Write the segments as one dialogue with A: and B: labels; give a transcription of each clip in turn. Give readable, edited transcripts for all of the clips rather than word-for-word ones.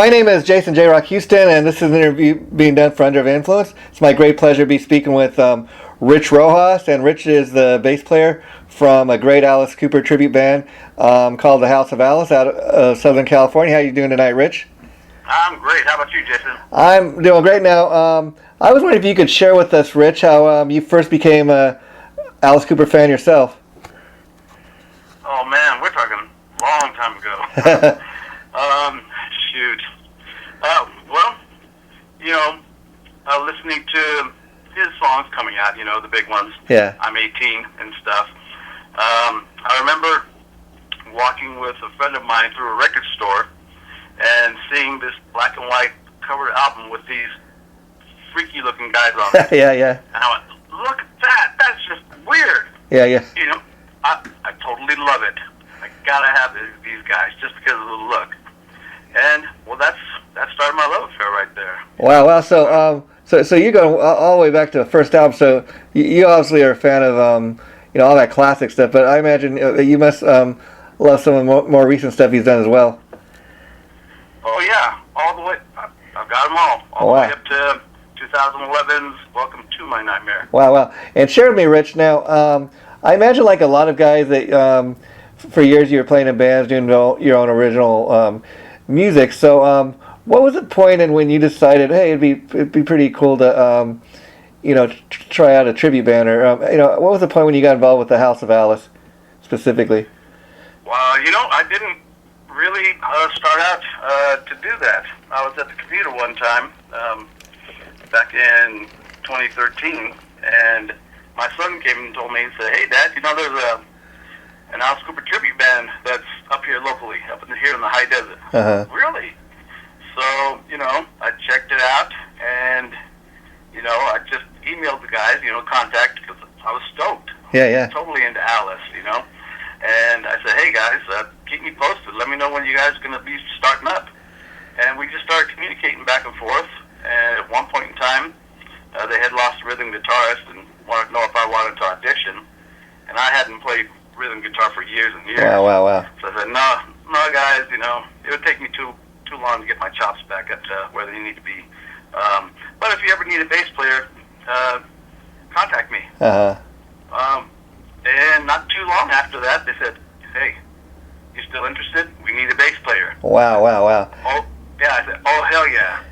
A: My name is Jason J. Rock Houston, and this is an interview being done for Under of Influence. It's my great pleasure to be speaking with Rich Rojas, and Rich is the bass player from a great Alice Cooper tribute band called the House of Alice out of Southern California. How are you doing tonight, Rich?
B: I'm great. How about you, Jason?
A: I'm doing great now. I was wondering if you could share with us, Rich, how you first became a Alice Cooper fan yourself.
B: Oh, man, we're talking a long time ago. Shoot. Well, listening to his songs coming out, the big ones.
A: Yeah.
B: I'm 18 and stuff. I remember walking with a friend of mine through a record store and seeing this black and white covered album with these freaky looking guys on it.
A: Yeah.
B: And I went, look at that. That's just weird.
A: Yeah.
B: I totally love it. I gotta have these guys just because of the look. And well, that started my love affair right there.
A: Wow. So you go all the way back to the first album. So you obviously are a fan of all that classic stuff. But I imagine you must love some of the more recent stuff he's done as well.
B: Oh yeah, all the way. I've got them all the way up to 2011's Welcome to My Nightmare.
A: Wow. And share with me, Rich. Now, I imagine like a lot of guys that for years you were playing in bands, doing your own original music. So, what was the point in when you decided, hey, it'd be pretty cool to try out a tribute band, or what was the point when you got involved with the House of Alice specifically?
B: Well, I didn't really start out to do that. I was at the computer one time back in 2013, and my son came and told me and said, "Hey, Dad, there's an Alice Cooper tribute band that's up here locally, here in the high desert."
A: Uh-huh.
B: Really? So, I checked it out, and, I just emailed the guys, contact, because I was stoked.
A: Yeah.
B: Totally into Alice, And I said, hey, guys, keep me posted. Let me know when you guys are going to be starting up. And we just started communicating back and forth. And at one point in time, they had lost a rhythm guitarist and wanted to know if I wanted to audition. And I hadn't played rhythm guitar for years and years.
A: Wow.
B: So I said, no, guys, it would take me too long to get my chops back up to where they need to be. But if you ever need a bass player, contact me.
A: Uh-huh.
B: And not too long after that, they said, hey, you still interested? We need a bass player.
A: Wow.
B: Oh, yeah. I said, oh, hell yeah.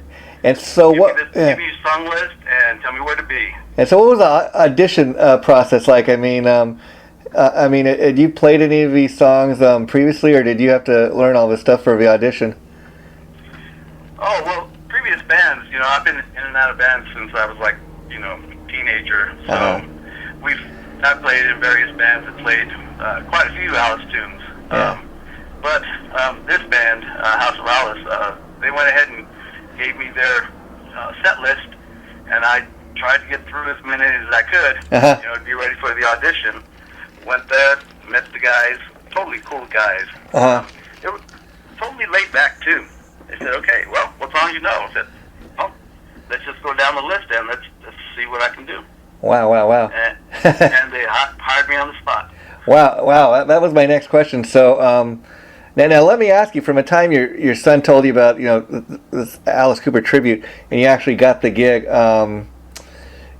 A: And so
B: give me your song list and tell me where to be.
A: And so what was the audition process like? I mean, had you played any of these songs previously, or did you have to learn all this stuff for the audition?
B: Oh, well, previous bands, I've been in and out of bands since I was like, teenager. So I've played in various bands that played quite a few Alice tunes.
A: Yeah.
B: But this band, House of Alice, they went ahead and gave me their set list, and I tried to get through as many as I could,
A: Uh-huh.
B: to be ready for the audition. Went there, met the guys, totally cool guys.
A: Uh-huh.
B: They were totally laid back, too. They said, okay, well, what songs you know? I said, oh, let's just go down the list and let's see what I can do.
A: Wow.
B: And they hired me on the spot.
A: Wow. That was my next question. So now let me ask you, from the time your son told you about this Alice Cooper tribute and you actually got the gig,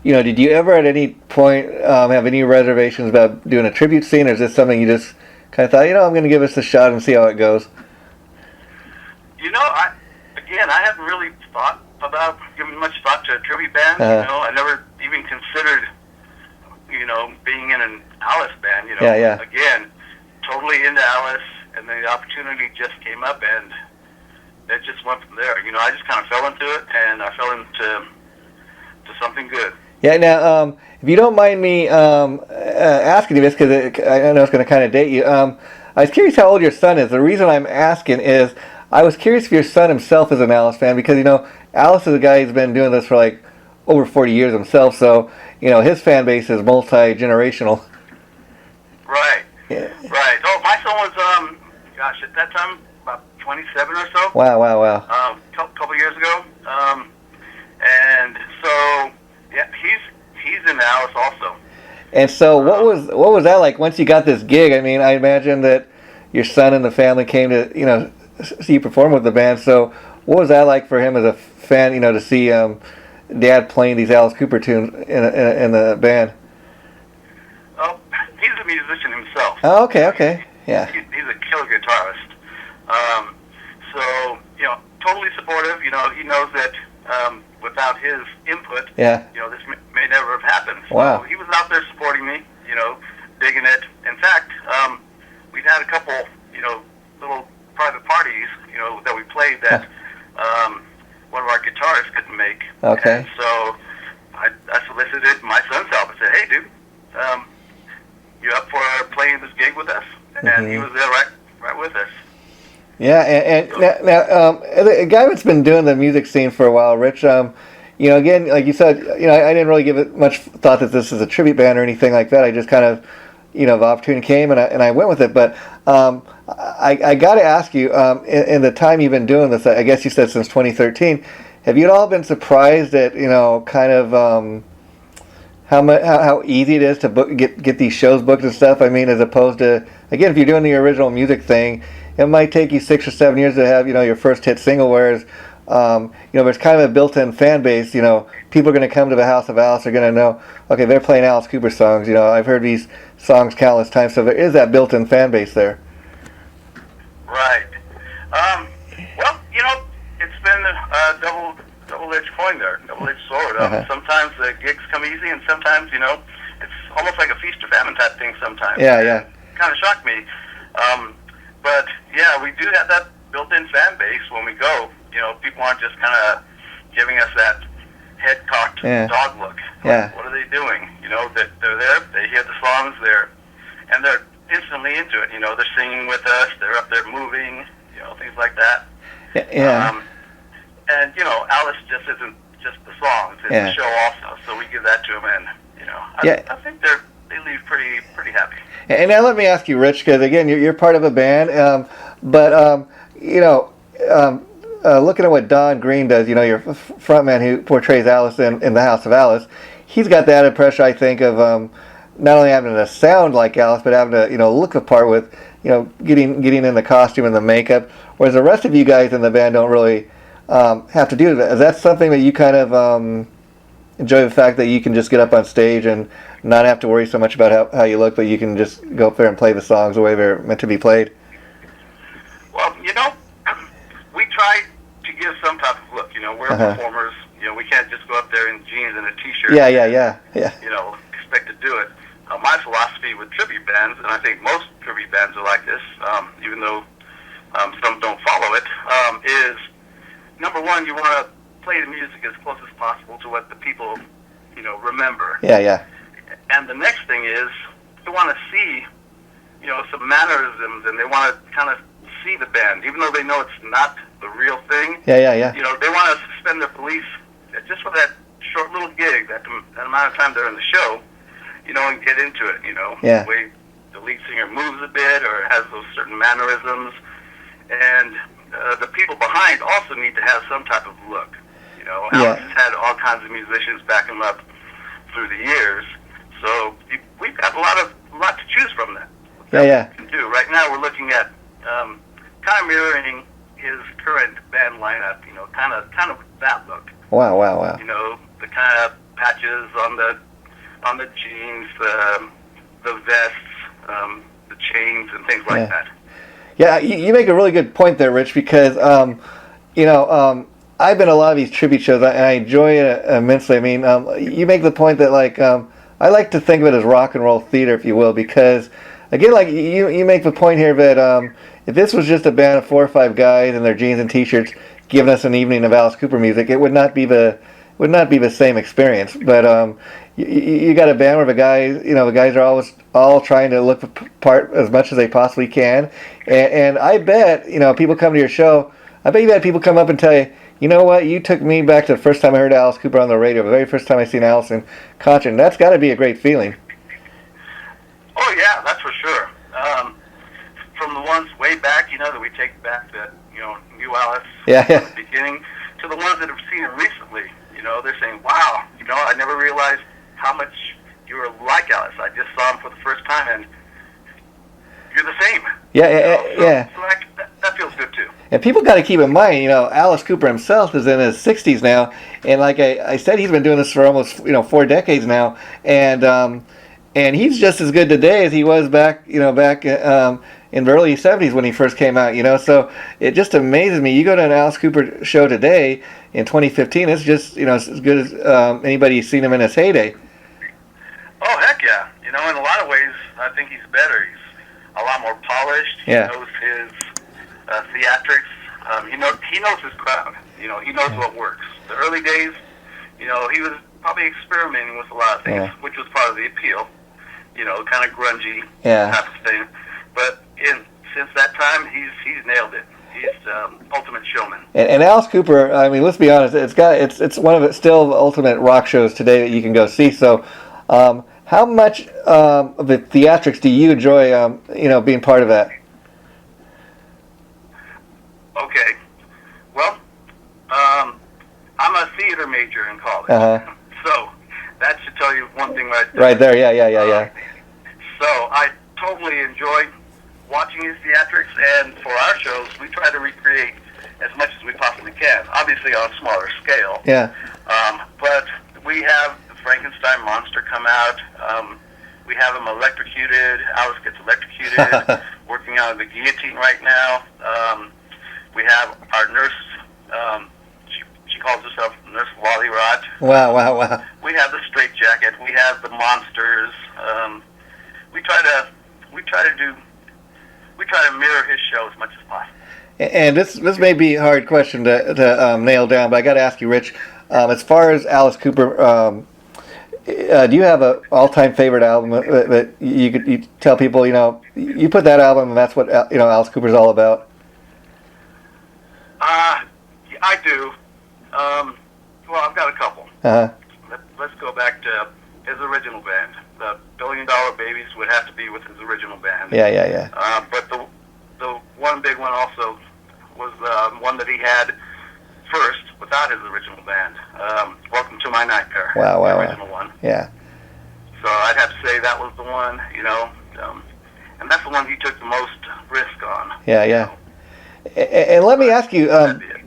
A: did you ever at any point have any reservations about doing a tribute scene, or is this something you just kind of thought, I'm going to give this a shot and see how it goes?
B: I haven't really thought about giving much thought to a tribute band. I never even considered, being in an Alice band.
A: Yeah.
B: Again, totally into Alice, and then the opportunity just came up, and it just went from there. I just kind of fell into it, and I fell into something good.
A: Yeah. Now, if you don't mind me asking you this, because I know it's going to kind of date you. I was curious how old your son is. The reason I'm asking is I was curious if your son himself is an Alice fan, because Alice is a guy who's been doing this for like over 40 years himself. So his fan base is multi-generational.
B: Right.
A: Yeah.
B: Right. Oh, my son was at that time about 27 or so.
A: Wow.
B: Couple years ago. And so yeah, he's in Alice also.
A: And so what was that like once you got this gig? I mean, I imagine that your son and the family came to see you perform with the band. So what was that like for him as a fan? To see Dad playing these Alice Cooper tunes in the band.
B: Oh, he's a musician himself.
A: Oh, okay, yeah.
B: He's a killer guitarist. So totally supportive. He knows that without his input,
A: Yeah.
B: This may never have happened. So
A: Wow.
B: he was out there supporting me. Digging it. In fact, we've had a couple, little private parties, that we played that one of our guitarists couldn't make.
A: Okay.
B: And so I solicited my son's help and said, "Hey, dude, you up for playing this gig with us?" And he was there right with us.
A: Yeah, and now a guy that's been doing the music scene for a while, Rich. Again, like you said, I didn't really give it much thought that this is a tribute band or anything like that. I just kind of, the opportunity came and I went with it. But I got to ask you, in the time you've been doing this, I guess you said since 2013, have you at all been surprised at kind of how easy it is to get these shows booked and stuff? I mean, as opposed to, again, if you're doing the original music thing, it might take you 6 or 7 years to have your first hit single. Whereas there's kind of a built-in fan base. People are going to come to the House of Alice. Are going to know, okay, they're playing Alice Cooper songs. I've heard these songs countless times. So there is that built-in fan base there.
B: Right. Well, it's been a double-edged coin there, double-edged sword. Sometimes the gigs come easy, and sometimes, it's almost like a feast or famine type thing sometimes.
A: Yeah.
B: Kind of shocked me. But, yeah, we do have that built-in fan base when we go. People aren't just kind of giving us that head-cocked dog look.
A: Yeah.
B: What are they doing? That they're there, they hear the songs, they're instantly into it. They're singing with us, they're up there moving, things like that.
A: Yeah.
B: And, Alice just isn't just the songs, it's the show also, so we give that to them, and, I think they leave pretty happy.
A: And now let me ask you, Rich, because again, you're part of a band, looking at what Don Green does, your frontman who portrays Alice in the House of Alice, he's got the added pressure, I think, of not only having to sound like Alice, but having to look the part with getting in the costume and the makeup, whereas the rest of you guys in the band don't really have to do that. Is that something that you kind of enjoy, the fact that you can just get up on stage and not have to worry so much about how you look, but you can just go up there and play the songs the way they're meant to be played?
B: Well, we try to give some type of look. We're performers. We can't just go up there in jeans and a t-shirt.
A: Yeah.
B: Expect to do it. My philosophy with tribute bands, and I think most tribute bands are like this, even though some don't follow it, is number one, you want to play the music as close as possible to what the people, remember.
A: Yeah.
B: And the next thing is they want to see, some mannerisms, and they want to kind of see the band, even though they know it's not the real thing.
A: Yeah.
B: They want to suspend their belief just for that short little gig, that amount of time they're in the show, and get into it,
A: Yeah.
B: The way the lead singer moves a bit or has those certain mannerisms. And the people behind also need to have some type of look. Alex has had all kinds of musicians back him up through the years, so we've got a lot to choose from that.
A: Yeah.
B: We can do. Right now we're looking at kind of mirroring his current band lineup, kind of that look.
A: Wow.
B: The kind of patches on the jeans, the vests, the chains, and things like that.
A: Yeah, you make a really good point there, Rich, because I've been to a lot of these tribute shows and I enjoy it immensely. I mean, you make the point that I like to think of it as rock and roll theater, if you will, because again, you make the point here that if this was just a band of 4 or 5 guys in their jeans and t-shirts giving us an evening of Alice Cooper music, it would not be the same experience. But you got a band where the guys are always all trying to look the part as much as they possibly can, and I bet people come to your show. I bet you've had people come up and tell you, you know what, you took me back to the first time I heard Alice Cooper on the radio, the very first time I seen Alice in concert. And that's got to be a great feeling.
B: Oh yeah, that's for sure. From the ones way back, that we take back that new Alice
A: Yeah.
B: from the beginning, to the ones that have seen it recently. They're saying, "Wow, I never realized how much you were like Alice. I just saw him for the first time, and you're the same."
A: Yeah.
B: So that feels good too.
A: And people got to keep in mind, Alice Cooper himself is in his 60s now, and like I said, he's been doing this for almost 4 decades now, and he's just as good today as he was back in the early 70s when he first came out. So it just amazes me. You go to an Alice Cooper show today in 2015, it's just as good as anybody's seen him in his heyday.
B: Oh heck yeah! In a lot of ways, I think he's better. He's a lot more polished.
A: Yeah.
B: He knows his theatrics. He knows his crowd. He knows what works. The early days, he was probably experimenting with a lot of things, which was part of the appeal. Kind of grungy type of thing. But since that time, he's nailed it. He's ultimate showman.
A: And Alice Cooper, I mean, let's be honest, it's one of the still ultimate rock shows today that you can go see. So, how much of the theatrics do you enjoy? Being part of that.
B: Okay. Well, I'm a theater major in college, so that should tell you one thing right there.
A: Right there, yeah.
B: So I totally enjoy watching his theatrics, and for our shows, we try to recreate as much as we possibly can. Obviously, on a smaller scale.
A: Yeah.
B: But we have the Frankenstein monster come out. We have him electrocuted. Alice gets electrocuted. Working on the guillotine right now. We have our nurse. She calls herself Nurse Wally Rot.
A: Wow.
B: We have the straitjacket. We have the monsters. We try to mirror his show as much as possible.
A: And this may be a hard question to nail down, but I got to ask you, Rich. As far as Alice Cooper, do you have an all-time favorite album that you tell people? You put that album, and that's what Alice Cooper's all about.
B: I do. Well, I've got a couple. Let's go back to his original band. The $1 Billion Babies would have to be with his original band.
A: Yeah.
B: But the one big one also was one that he had first without his original band. Welcome to My Nightmare.
A: Wow.
B: The original one.
A: Yeah.
B: So I'd have to say that was the one, and that's the one he took the most risk on.
A: Yeah. And let me ask you,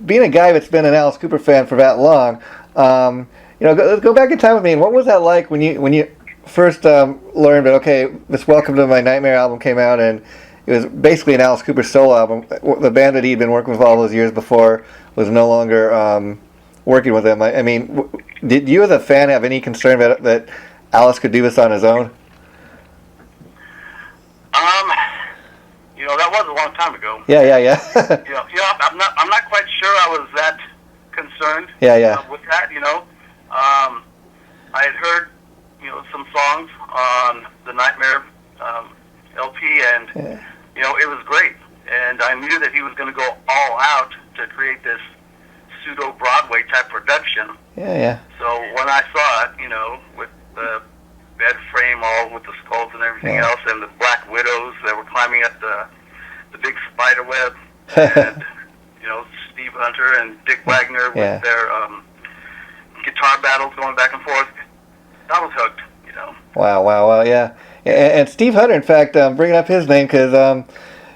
A: being a guy that's been an Alice Cooper fan for that long, go back in time with me. And what was that like when you first learned that, okay, this Welcome to My Nightmare album came out, and it was basically an Alice Cooper solo album. The band that he'd been working with all those years before was no longer working with him. I mean, did you as a fan have any concern that Alice could do this on his own?
B: That was a long time ago.
A: Yeah.
B: I'm not quite sure I was that concerned. With that. I had heard some songs on the Nightmare LP, and it was great. And I knew that he was going to go all out to create this pseudo Broadway type production.
A: Yeah.
B: So when I saw it, with the bed frame all with the skulls and everything else, and the Black Widows that were climbing up the big spider web, and Steve Hunter and Dick Wagner with their guitar battles going back and forth, I was hooked.
A: Wow, yeah. And Steve Hunter, in fact, bringing up his name because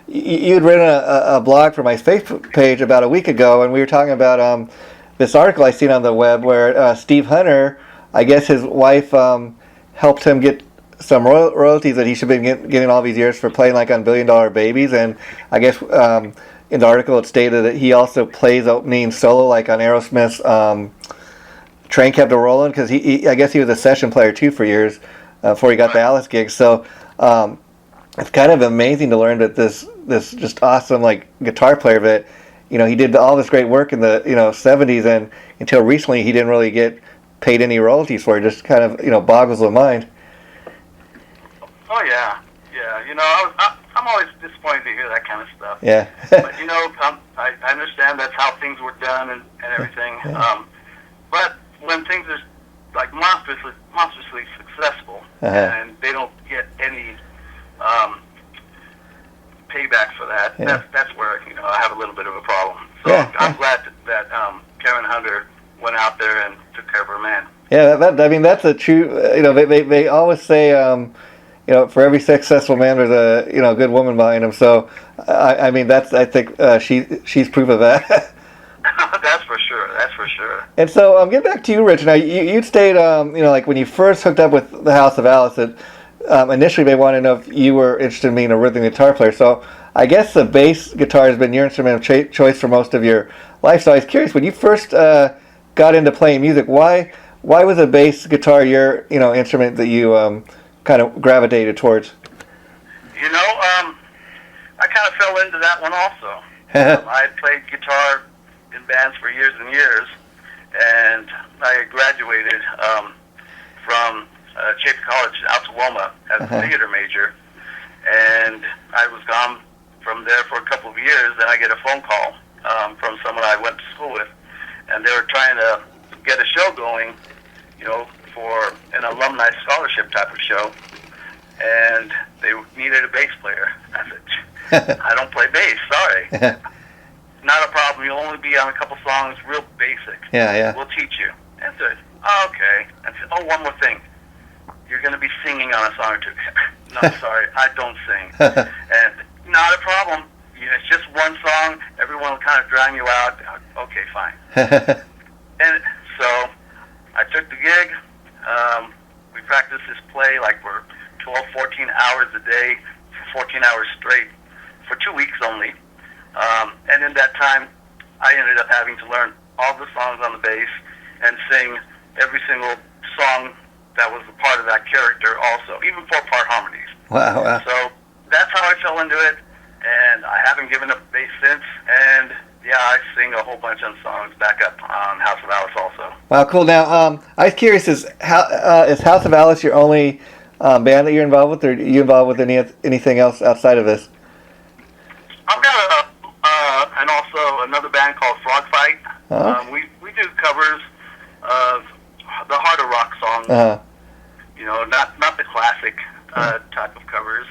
A: you had written a blog for my Facebook page about a week ago, and we were talking about this article I seen on the web where Steve Hunter, I guess his wife helped him get some royalties that he should have been getting all these years for playing like on $1 Billion Babies, and I guess in the article it stated that he also plays opening solo like on Aerosmith's Train Kept a Rollin', because I guess he was a session player too for years before he got the Alice gig. So it's kind of amazing to learn that this just awesome like guitar player that he did all this great work in the 70s, and until recently he didn't really get paid any royalties for it. Just kind of boggles the mind.
B: Oh yeah. I'm always disappointed to hear that kind of stuff.
A: Yeah.
B: But I understand that's how things were done and everything. But when things are like monstrously successful and they don't get any payback for that, that's where I have a little bit of a problem. So I'm glad that Karen Hunter went out there and took care of her man.
A: Yeah, that's a true. They always say for every successful man, there's a good woman behind him. So, I mean, I think she's proof of that.
B: That's for sure. That's for sure.
A: And so, getting back to you, Rich. Now, you stayed, like when you first hooked up with the House of Alice, initially they wanted to know if you were interested in being a rhythm guitar player. So, I guess the bass guitar has been your instrument of choice for most of your life. So, I was curious, when you first got into playing music, why was a bass guitar your instrument that you kind of gravitated towards?
B: I kind of fell into that one also. I played guitar in bands for years and years, and I graduated from Chapin College in Altaloma as a theater major, and I was gone from there for a couple of years. Then I get a phone call from someone I went to school with, and they were trying to get a show going, for an alumni scholarship type of show, and they needed a bass player. I said, I don't play bass, sorry. Not a problem. You'll only be on a couple songs, real basic.
A: Yeah.
B: We'll teach you. And I said, oh, okay. I said, one more thing. You're going to be singing on a song or two. No, sorry, I don't sing. And not a problem. It's just one song. Everyone will kind of drown you out. Okay, fine. And so I took the gig. We practiced this play like for 12, 14 hours a day, for 14 hours straight, for 2 weeks only. And in that time, I ended up having to learn all the songs on the bass and sing every single song that was a part of that character also, even 4-part harmonies.
A: Wow.
B: So that's how I fell into it, and I haven't given up bass since. And yeah, I sing a whole bunch of songs back up on House of Alice also.
A: Wow, cool. Now, I was curious, is House of Alice your only band that you're involved with, or are you involved with anything else outside of this?
B: I've got and also another band called Frog Fight.
A: Uh-huh.
B: We do covers of the harder rock songs.
A: Uh-huh.
B: Not the classic type of covers.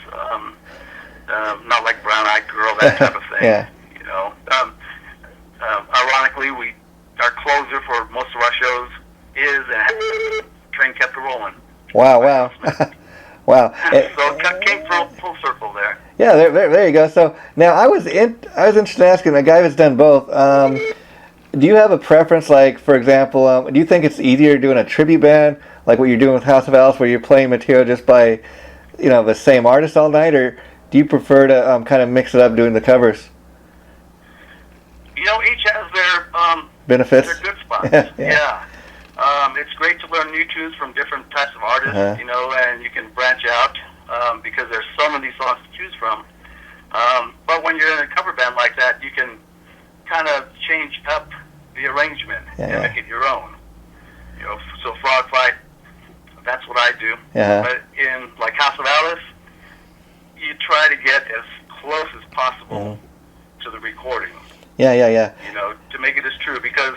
B: Not like Brown Eyed Girl, that type of thing.
A: Yeah.
B: Ironically, our closer for most of our shows is and Train Kept It Rolling.
A: Wow. Wow.
B: So it came full circle there.
A: Yeah, there you go. So now I was interested in asking a guy that's done both. Do you have a preference? Like, for example, do you think it's easier doing a tribute band, like what you're doing with House of Alice, where you're playing material just by, the same artist all night, or do you prefer to kind of mix it up doing the covers?
B: Each has their
A: benefits.
B: Their good spots. Yeah. It's great to learn new tunes from different types of artists, and you can branch out because there's so many songs to choose from. But when you're in a cover band like that, you can kind of change up the arrangement and make it your own. So Frog Fight, that's what I do. But in like House of Alice, you try to get as close as possible to the recording.
A: Yeah.
B: To make it as true, because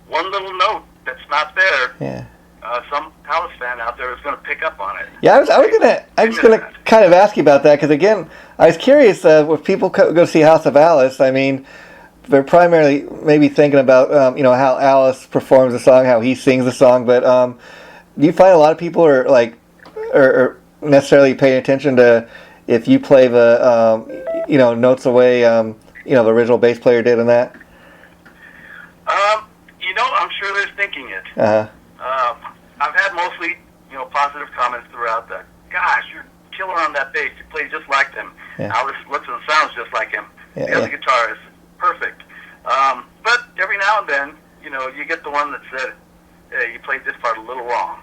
B: one little note that's not there, some Alice fan out there is going to pick up on it.
A: Yeah, I was gonna kind of ask you about that, because again, I was curious if people go see House of Alice. I mean, they're primarily maybe thinking about how Alice performs the song, how he sings the song, but do you find a lot of people are like or necessarily paying attention to if you play the notes the way the original bass player did in that?
B: I'm sure they're thinking it. I've had mostly positive comments throughout that. Gosh, you're killer on that bass. You play just like them. Alice looks and sounds just like him. The other guitarist, perfect. But every now and then, you get the one that said, hey, you played this part a little wrong.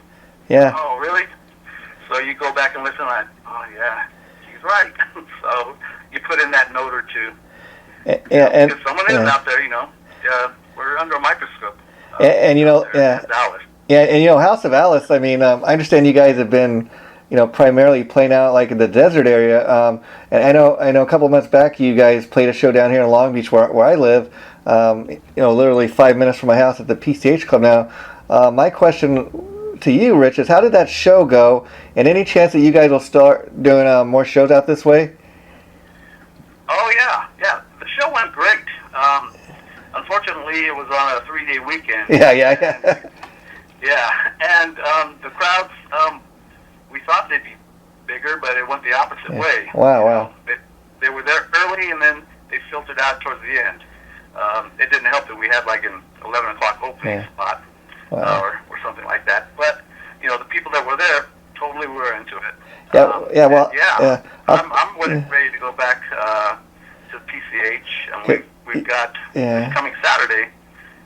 A: Yeah.
B: Oh, really? So you go back and listen like, oh, yeah, she's right. So you put in that note or two.
A: And
B: if someone is out there, we're under a microscope.
A: And
B: Alice.
A: Yeah, and House of Alice, I mean, I understand you guys have been, primarily playing out like in the desert area. And I know a couple of months back you guys played a show down here in Long Beach where I live, literally 5 minutes from my house at the PCH Club. Now, my question to you, Rich, is how did that show go? And any chance that you guys will start doing more shows out this way?
B: Oh, yeah. The show went great. Unfortunately, it was on a 3-day weekend.
A: Yeah.
B: Yeah, and the crowds, we thought they'd be bigger, but it went the opposite way.
A: Wow, wow.
B: They were there early, and then they filtered out towards the end. It didn't help that we had like an 11 o'clock opening spot, or something like that. But the people that were there totally were into it. I'm ready to go back to PCH, and we've got this coming Saturday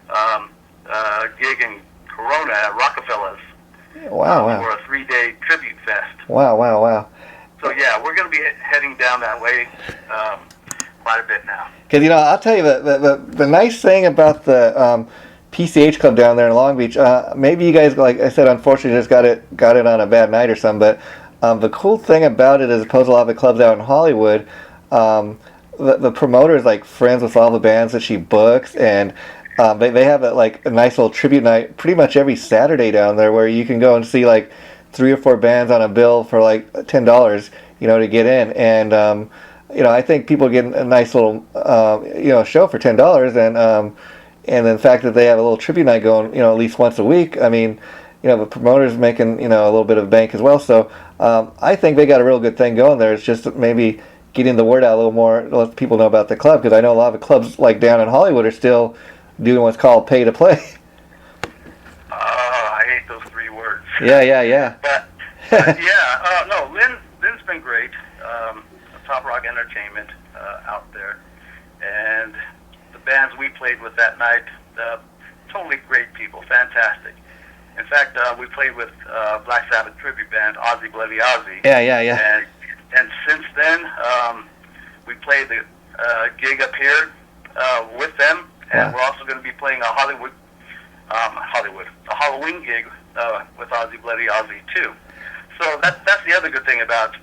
B: a gig in Corona at Rockefeller's.
A: Wow.
B: For a 3-day tribute fest.
A: Wow.
B: So yeah, we're going to be heading down that way quite a bit now.
A: Because I'll tell you the nice thing about the PCH club down there in Long Beach. Maybe you guys, like I said, unfortunately just got it on a bad night or something. But the cool thing about it, as opposed to a lot of the clubs out in Hollywood, the promoter is like friends with all the bands that she books, and they have a nice little tribute night pretty much every Saturday down there, where you can go and see like 3 or 4 bands on a bill for like $10, to get in. And I think people get a nice little show for $10, and the fact that they have a little tribute night going at least once a week. I mean, the promoter's making a little bit of bank as well. So I think they got a real good thing going there. It's just maybe getting the word out a little more, let people know about the club, because I know a lot of clubs like down in Hollywood are still doing what's called pay to play.
B: I hate those 3 words.
A: Yeah.
B: But no, Lynn's been great. Top Rock Entertainment out there, and the bands we played with that night, totally great people, fantastic. In fact, we played with Black Sabbath tribute band Ozzy Bloody Ozzy.
A: Yeah.
B: And since then, we played the gig up here with them, and we're also going to be playing a Halloween gig with Ozzy Bloody Ozzy too. So that's the other good thing about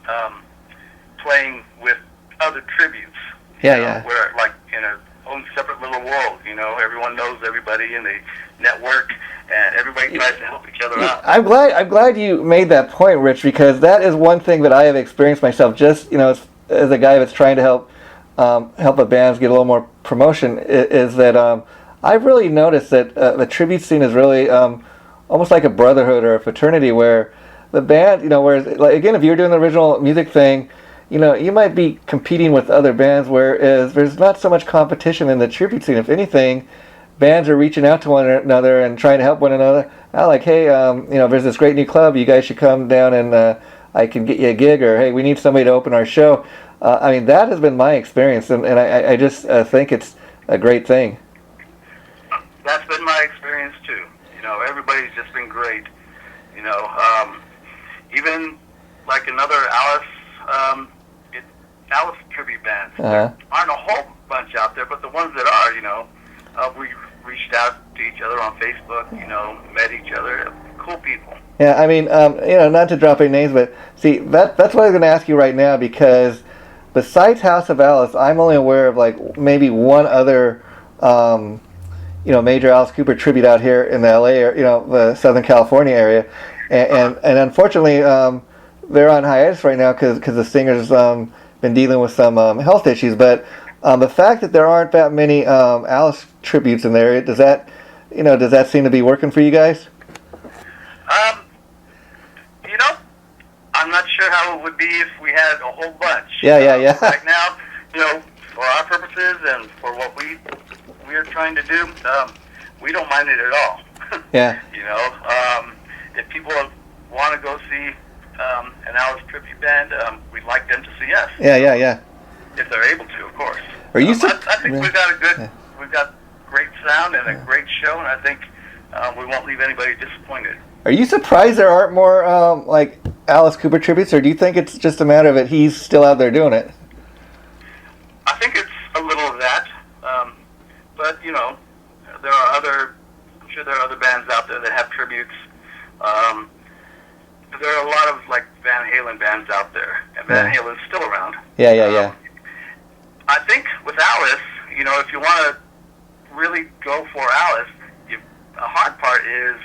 B: playing with other tributes. We're like in our own separate little world. Everyone knows everybody, and they network, and everybody tries to help each other out.
A: I'm glad you made that point, Rich, because that is one thing that I have experienced myself. Just as a guy that's trying to help the bands get a little more promotion, is that I've really noticed that the tribute scene is really almost like a brotherhood or a fraternity, where the band, whereas like, again, if you're doing the original music thing, you might be competing with other bands, whereas there's not so much competition in the tribute scene. If anything, bands are reaching out to one another and trying to help one another. Like, hey, there's this great new club. You guys should come down, and I can get you a gig, or hey, we need somebody to open our show. I mean, that has been my experience, and I just think it's a great thing.
B: That's been my experience too. Everybody's just been great. Even like another Alice tribute bands. There aren't a whole bunch out there, but the ones that are, we reached out to each other on Facebook, met each other. Cool people.
A: Yeah, I mean, not to drop any names, but see, that's what I was going to ask you right now, because besides House of Alice, I'm only aware of like maybe one other, major Alice Cooper tribute out here in the LA, or the Southern California area, and unfortunately, they're on hiatus right now because the singer's been dealing with some health issues. But the fact that there aren't that many Alice tributes in there, does that seem to be working for you guys?
B: I'm not sure how it would be if we had a whole bunch.
A: Yeah.
B: Right now, for our purposes and for what we're trying to do, we don't mind it at all.
A: Yeah.
B: If people want to go see an Alice tribute band, we'd like them to see us.
A: Yeah.
B: If they're able to, of course.
A: Are you?
B: I think we've got great sound and a great show, and I think we won't leave anybody disappointed.
A: Are you surprised there aren't more like Alice Cooper tributes, or do you think it's just a matter of it he's still out there doing it?
B: I think it's a little of that, but I'm sure there are other bands out there that have tributes. There are a lot of like Van Halen bands out there, and Van Halen's still around.
A: Yeah.
B: I think with Alice, if you want to really go for Alice, the hard part is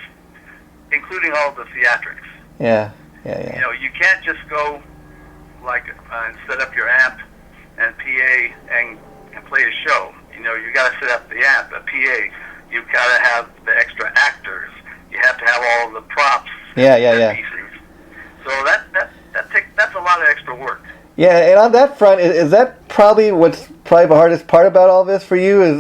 B: including all the theatrics.
A: Yeah.
B: You can't just go and set up your amp and PA and play a show. You got to set up the amp, a PA. You've got to have the extra actors. You have to have all the props.
A: Yeah.
B: Pieces. So that's a lot extra work.
A: Yeah, and on that front, is that probably what's probably the hardest part about all this for you is,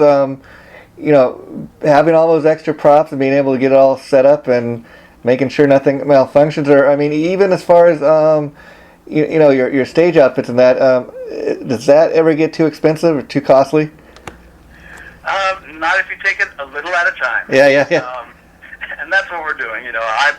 A: having all those extra props and being able to get it all set up and making sure nothing malfunctions, or I mean, even as far as your stage outfits and that, does that ever get too expensive or too costly?
B: Not if you take it a little at a time.
A: Yeah.
B: And that's what we're doing. I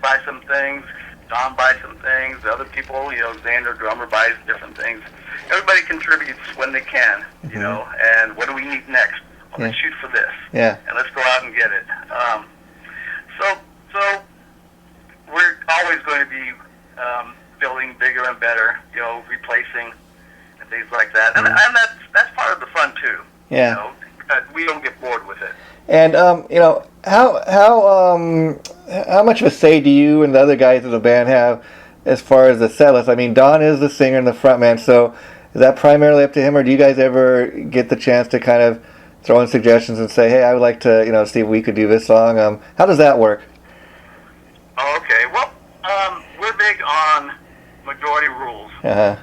B: buy some things. Don buys some things. The other people, Xander, drummer, buys different things. Everybody contributes when they can, and what do we need next? Well, let's shoot for this.
A: Yeah.
B: And let's go out and get it. So we're always going to be building bigger and better, replacing and things like that. And that's part of the fun, too.
A: Yeah.
B: We don't get bored with it.
A: And how much of a say do you and the other guys in the band have as far as the set list? I mean, Don is the singer and the frontman, so is that primarily up to him, or do you guys ever get the chance to kind of throw in suggestions and say, hey, I would like to, see if we could do this song? How does that work?
B: Oh, okay. Well, we're big on majority rules.
A: Uh-huh.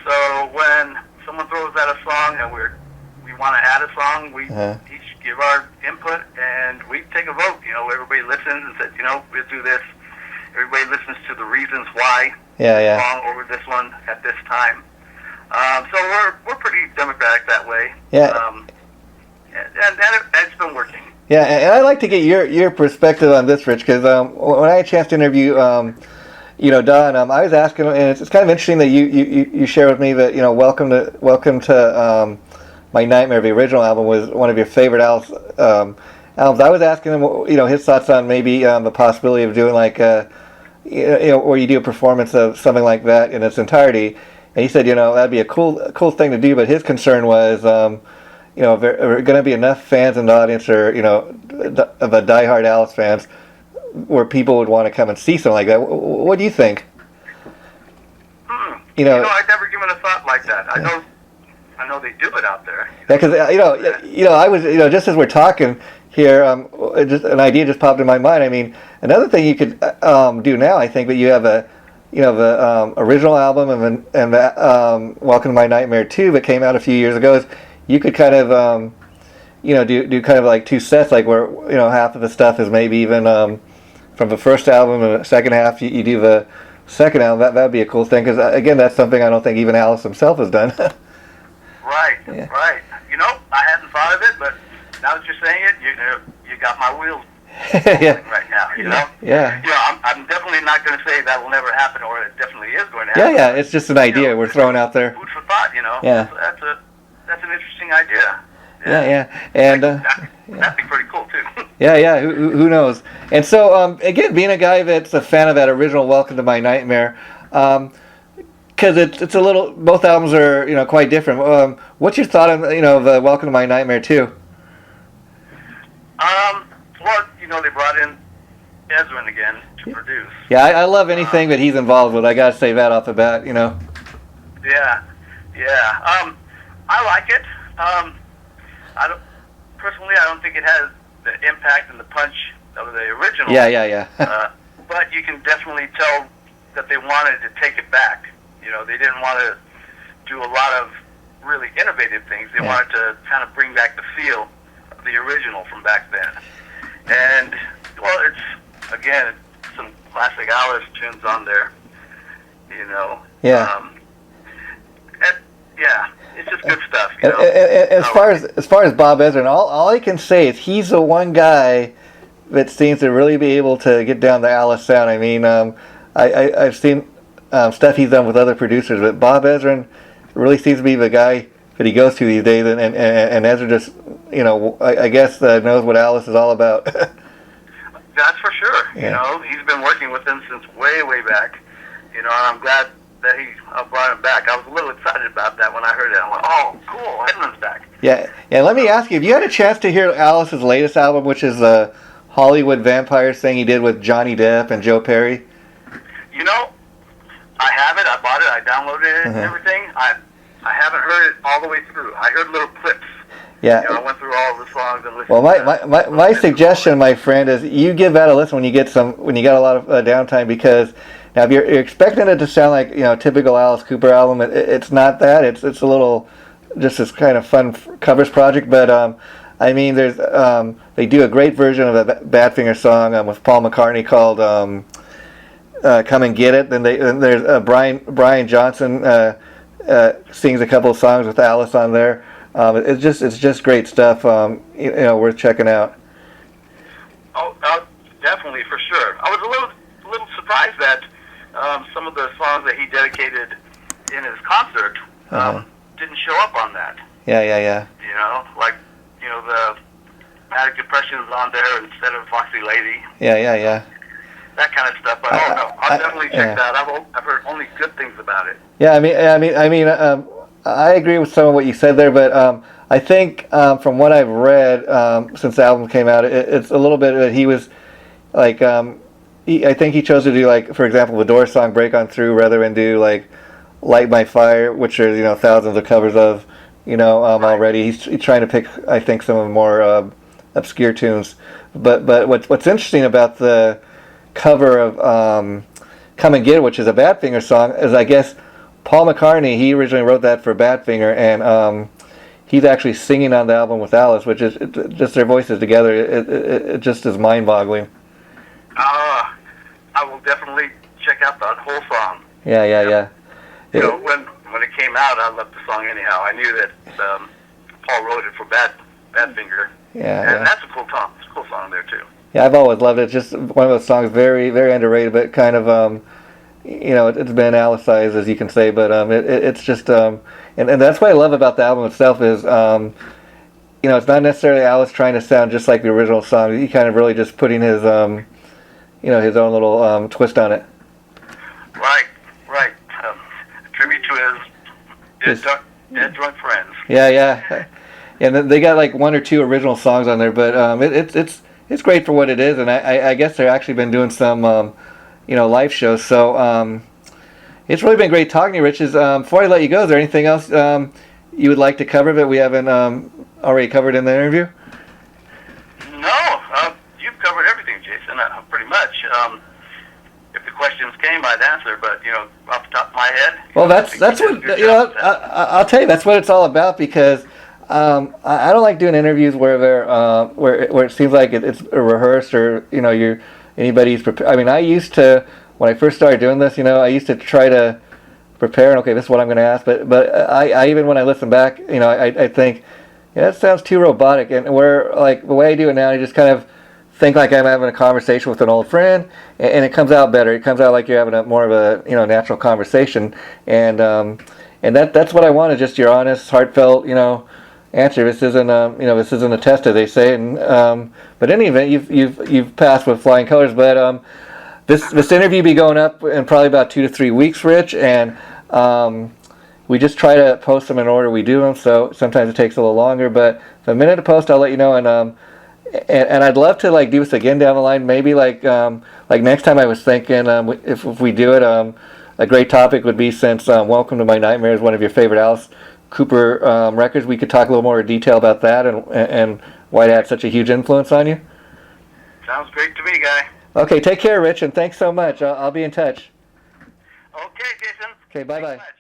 B: So when someone throws out a song and we want to add a song, we each give our input and we take a vote. Everybody listens and says, we'll do this. Everybody listens to the reasons why song over this one at this time. So we're pretty democratic that way.
A: Yeah.
B: And it's been working.
A: Yeah, and I'd like to get your perspective on this, Rich, because when I had a chance to interview, Don, I was asking him, and it's kind of interesting that you share with me that Welcome to My Nightmare, the original album, was one of your favorite albums. I was asking him, his thoughts on maybe the possibility of doing like, where you do a performance of something like that in its entirety, and he said, that'd be a cool thing to do, but his concern was, are there going to be enough fans in the audience, or of a diehard Alice fans, where people would want to come and see something like that? What do you think?
B: I've never given a thought like that. I know they do it out there.
A: Yeah, because I was just as we're talking here, just an idea just popped in my mind. I mean, another thing you could do now, I think, that you have the original album and Welcome to My Nightmare 2 that came out a few years ago, is you could kind of do kind of like two sets, like where half of the stuff is maybe even from the first album, and the second half you do the second album. That'd be a cool thing, because again, that's something I don't think even Alice himself has done.
B: Right. I hadn't thought of it, but now that you're saying it, you got my wheels right now. Yeah. I'm definitely not going to say that will never happen, or it definitely is going to happen.
A: Yeah. It's just an idea we're throwing out there.
B: Food for thought,
A: Yeah.
B: So that's an interesting idea.
A: Yeah. And
B: that'd be pretty cool too.
A: Yeah. Who knows? And so again, being a guy that's a fan of that original Welcome to My Nightmare, because it's a little, both albums are quite different. What's your thought on the Welcome to My Nightmare 2?
B: Well, they brought in Ezrin again to produce.
A: Yeah, I love anything that he's involved with. I gotta say that off the bat.
B: Yeah. I like it. I don't think it has the impact and the punch of the original.
A: Yeah.
B: But you can definitely tell that they wanted to take it back. They didn't want to do a lot of really innovative things. They wanted to kind of bring back the feel of the original from back then. And, well, it's, again, some classic Alice tunes on there,
A: Yeah.
B: It's just good stuff,
A: As far as Bob Ezrin, all I can say is he's the one guy that seems to really be able to get down the Alice sound. I mean, I've seen stuff he's done with other producers, but Bob Ezrin really seems to be the guy that he goes to these days, and Ezrin just, I guess knows what Alice is all about.
B: That's for sure.
A: Yeah.
B: He's been working with them since way, way back. And I'm glad that he brought him back. I was a little excited about that when I heard it. I'm like, oh, cool, Edmund's back. Yeah.
A: Let me ask you, have you had a chance to hear Alice's latest album, which is the Hollywood Vampires thing he did with Johnny Depp and Joe Perry?
B: I have it. I bought it. I downloaded it and everything. I haven't heard it all the way through. I heard little clips.
A: Yeah.
B: I went through all of the songs and listened.
A: Well, my suggestion, my friend, is you give that a listen when you get a lot of downtime, because Now, if you're expecting it to sound like a typical Alice Cooper album, it's not that. It's a little just this kind of fun covers project. But I mean, there's they do a great version of a Badfinger song with Paul McCartney called "Come and Get It." Then there's Brian Johnson sings a couple of songs with Alice on there. It's just great stuff. Worth checking out.
B: Oh, definitely, for sure. I was a little surprised that some of the songs that he dedicated in his concert didn't show up on that.
A: Yeah.
B: Like the Manic Depression's on there instead of Foxy Lady.
A: Yeah.
B: That kind of stuff. But I don't know. I'll definitely check that. I've heard only good things about it.
A: Yeah, I agree with some of what you said there, but I think from what I've read since the album came out, it's a little bit that he was like, I think he chose to do, like, for example, the Doors song "Break On Through" rather than do like "Light My Fire," which there's thousands of covers of already. He's trying to pick, I think, some of the more obscure tunes. But what's interesting about the cover of "Come and Get It," which is a Badfinger song, is I guess Paul McCartney, he originally wrote that for Badfinger, and he's actually singing on the album with Alice, which is just their voices together. It just is mind-boggling.
B: I will definitely check out that whole song.
A: Yeah.
B: When it came out, I loved the song anyhow. I knew that Paul wrote it for Badfinger.
A: Yeah.
B: And that's a cool song. It's a cool song there too.
A: Yeah, I've always loved it. It's just one of those songs, very, very underrated, but kind of, it's been Alicized, as you can say, but it's just, and that's what I love about the album itself is, it's not necessarily Alice trying to sound just like the original song. He kind of really just putting his, his own little twist on it.
B: Right. Tribute to his dead drunk friends.
A: Yeah. And they got like one or two original songs on there, but it's great for what it is, and I guess they've actually been doing some live shows. So it's really been great talking to you, Rich. Before I let you go, is there anything else you would like to cover that we haven't already covered in the interview?
B: No, you've covered everything, Jason, pretty much. If the questions came, I'd answer, but off the top of my head.
A: Well, that's what I'll tell you. That's what it's all about, because I don't like doing interviews where where it seems like it's rehearsed or anybody's prepared. I mean, I used to, when I first started doing this, I used to try to prepare and okay, this is what I'm going to ask. But I even when I listen back, I think that sounds too robotic. And where like the way I do it now, I just kind of think like I'm having a conversation with an old friend, and it comes out better. It comes out like you're having more of a natural conversation, and that's what I want, is just your honest, heartfelt answer. This isn't this isn't a test, as they say. And but in any event, you've passed with flying colors. But this interview be going up in probably about 2 to 3 weeks, Rich, and we just try to post them in order we do them. So sometimes it takes a little longer, but the minute to post, I'll let you know. And I'd love to do this again down the line. Maybe like next time, I was thinking if we do it, a great topic would be, since "Welcome to My Nightmare" is one of your favorite Alice Cooper records, we could talk a little more in detail about that and why it had such a huge influence on you.
B: Sounds great to me, Guy.
A: Okay, take care, Rich, and thanks so much. I'll be in touch.
B: Okay, Jason.
A: Okay, bye-bye.
B: Thanks much.